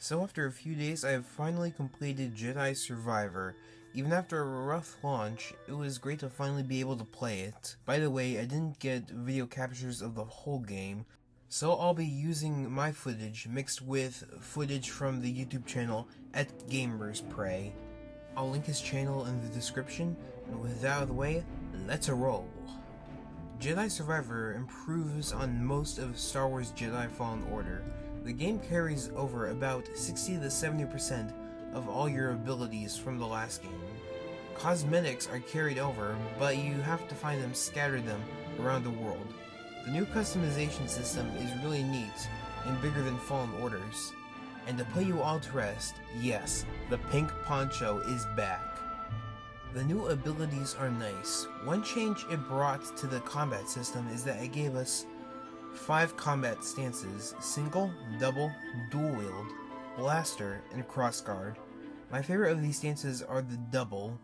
So after a few days, I have finally completed Jedi Survivor. Even after a rough launch, it was great to finally be able to play it. By the way, I didn't get video captures of the whole game, so I'll be using my footage mixed with footage from the YouTube channel at Gamers Prey. I'll link his channel in the description, and with that out of the way, let's roll. Jedi Survivor improves on most of Star Wars Jedi Fallen Order. The game carries over about 60 to 70% of all your abilities from the last game. Cosmetics are carried over, but you have to find them, scatter them around the world. The new customization system is really neat and bigger than Fallen Order's. And to put you all to rest, yes, the pink poncho is back. The new abilities are nice. One change it brought to the combat system is that it gave us 5 combat stances: single, double, dual wield, blaster, and crossguard. My favorite of these stances are the double,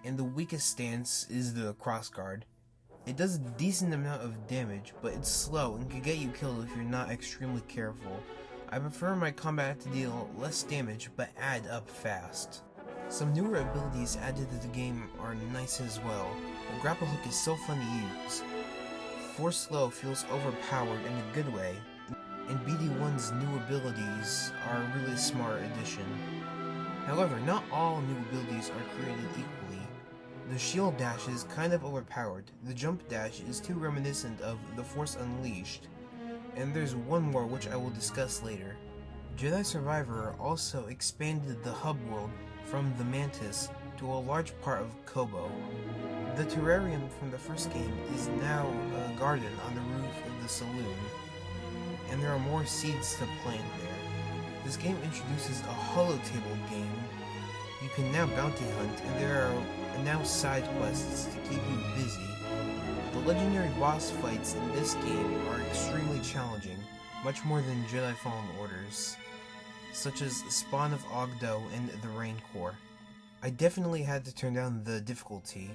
and the weakest stance is the crossguard. It does a decent amount of damage, but it's slow and can get you killed if you're not extremely careful. I prefer my combat to deal less damage but add up fast. Some newer abilities added to the game are nice as well. The grapple hook is so fun to use. Force Slow feels overpowered in a good way, and BD1's new abilities are a really smart addition. However, not all new abilities are created equally. The shield dash is kind of overpowered, the jump dash is too reminiscent of The Force Unleashed, and there's one more which I will discuss later. Jedi Survivor also expanded the hub world from the Mantis to a large part of Kobo. The terrarium from the first game is now a garden on the roof of the saloon, and there are more seeds to plant there. This game introduces a holotable game. You can now bounty hunt, and there are now side quests to keep you busy. The legendary boss fights in this game are extremely challenging, much more than Jedi Fallen Orders, such as Spawn of Ogdo and the Rain Corps. I definitely had to turn down the difficulty.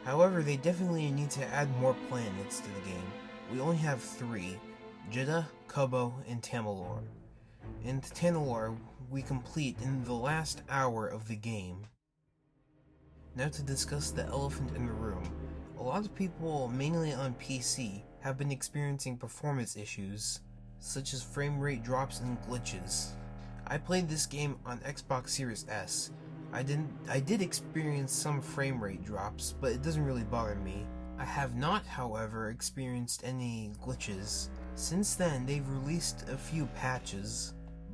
However, they definitely need to add more planets to the game. We only have 3, Jedha, Kobo, and Tamalor. And Tanalor we complete in the last hour of the game. Now to discuss the elephant in the room. A lot of people, mainly on PC, have been experiencing performance issues, such as frame rate drops and glitches. I played this game on Xbox Series S. I did experience some frame rate drops, but it doesn't really bother me. I have not, however, experienced any glitches. Since then, they've released a few patches,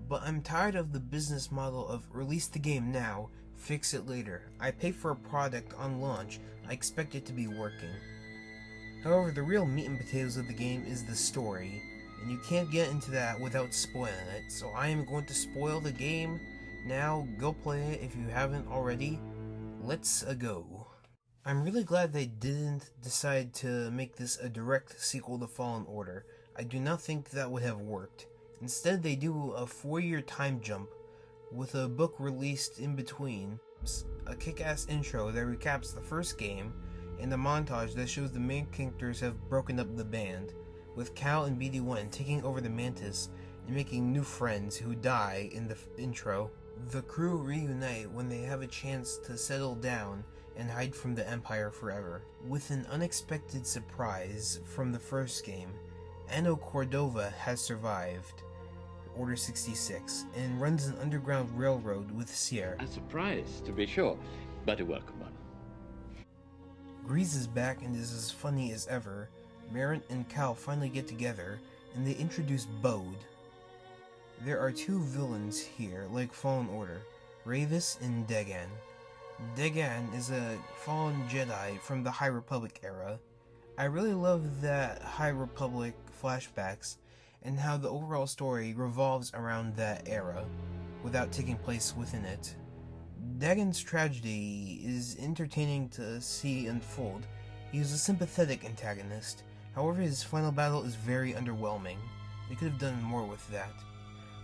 but I'm tired of the business model of release the game now, fix it later. I pay for a product on launch, I expect it to be working. However, the real meat and potatoes of the game is the story, and you can't get into that without spoiling it, so I am going to spoil the game. Now, go play it if you haven't already. Let's go. I'm really glad they didn't decide to make this a direct sequel to Fallen Order. I do not think that would have worked. Instead, they do a 4-year time jump with a book released in between, a kick-ass intro that recaps the first game, and a montage that shows the main characters have broken up the band, with Cal and BD1 taking over the Mantis and making new friends who die in the intro. The crew reunite when they have a chance to settle down and hide from the Empire forever. With an unexpected surprise from the first game, Anno Cordova has survived Order 66 and runs an underground railroad with Sierra. A surprise, to be sure, but a welcome one. Grease is back and is as funny as ever. Merrin and Cal finally get together, and they introduce Bode. There are 2 villains here, like Fallen Order, Ravis and Degan. Degan is a fallen Jedi from the High Republic era. I really love that High Republic flashbacks and how the overall story revolves around that era, without taking place within it. Dagon's tragedy is entertaining to see unfold. He is a sympathetic antagonist, however his final battle is very underwhelming. They could have done more with that.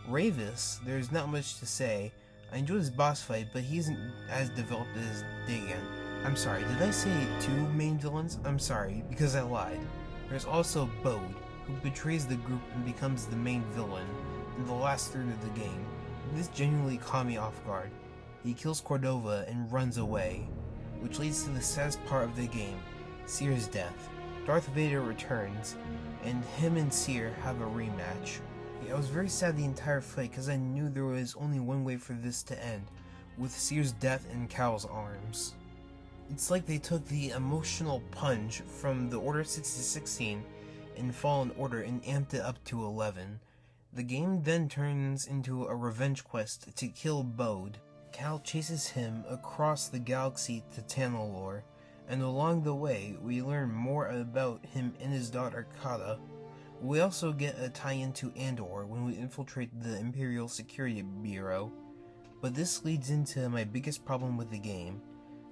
Ravis, there's not much to say. I enjoyed his boss fight, but he isn't as developed as Dagon. I'm sorry, did I say 2 main villains? I'm sorry, because I lied. There's also Bode, who betrays the group and becomes the main villain. in the last third of the game. This genuinely caught me off guard. He kills Cordova and runs away, which leads to the saddest part of the game, Cere's death. Darth Vader returns, and him and Cere have a rematch. I was very sad the entire fight because I knew there was only one way for this to end, with Cere's death in Cal's arms. It's like they took the emotional punch from the Order 6016 in Fallen Order and amped it up to 11. The game then turns into a revenge quest to kill Bode. Cal chases him across the galaxy to Tanalorr, and along the way we learn more about him and his daughter Kata. We also get a tie-in to Andor when we infiltrate the Imperial Security Bureau. But this leads into my biggest problem with the game,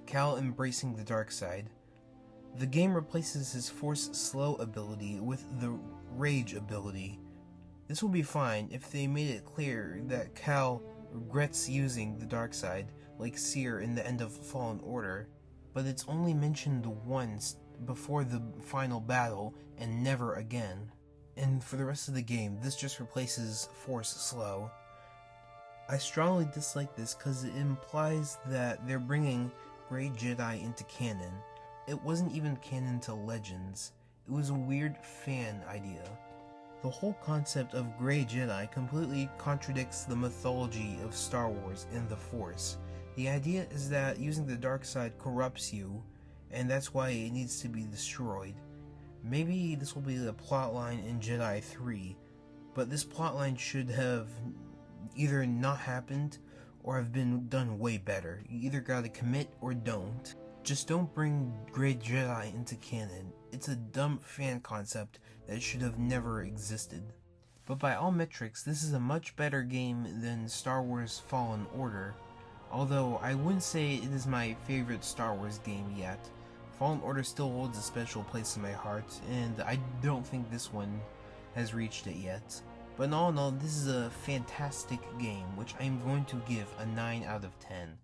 Cal embracing the dark side. The game replaces his Force Slow ability with the Rage ability. This will be fine if they made it clear that Cal regrets using the dark side, like Cere in the end of Fallen Order, but it's only mentioned once before the final battle and never again. And for the rest of the game, this just replaces Force Slow. I strongly dislike this because it implies that they're bringing Grey Jedi into canon. It wasn't even canon to Legends. It was a weird fan idea. The whole concept of Grey Jedi completely contradicts the mythology of Star Wars and the Force. The idea is that using the dark side corrupts you, and that's why it needs to be destroyed. Maybe this will be the plotline in Jedi 3, but this plotline should have either not happened or have been done way better. You either gotta commit or don't. Just don't bring Grey Jedi into canon. It's a dumb fan concept that should have never existed. But by all metrics, this is a much better game than Star Wars Fallen Order, although I wouldn't say it is my favorite Star Wars game yet. Fallen Order still holds a special place in my heart, and I don't think this one has reached it yet. But in all, this is a fantastic game, which I am going to give a 9 out of 10.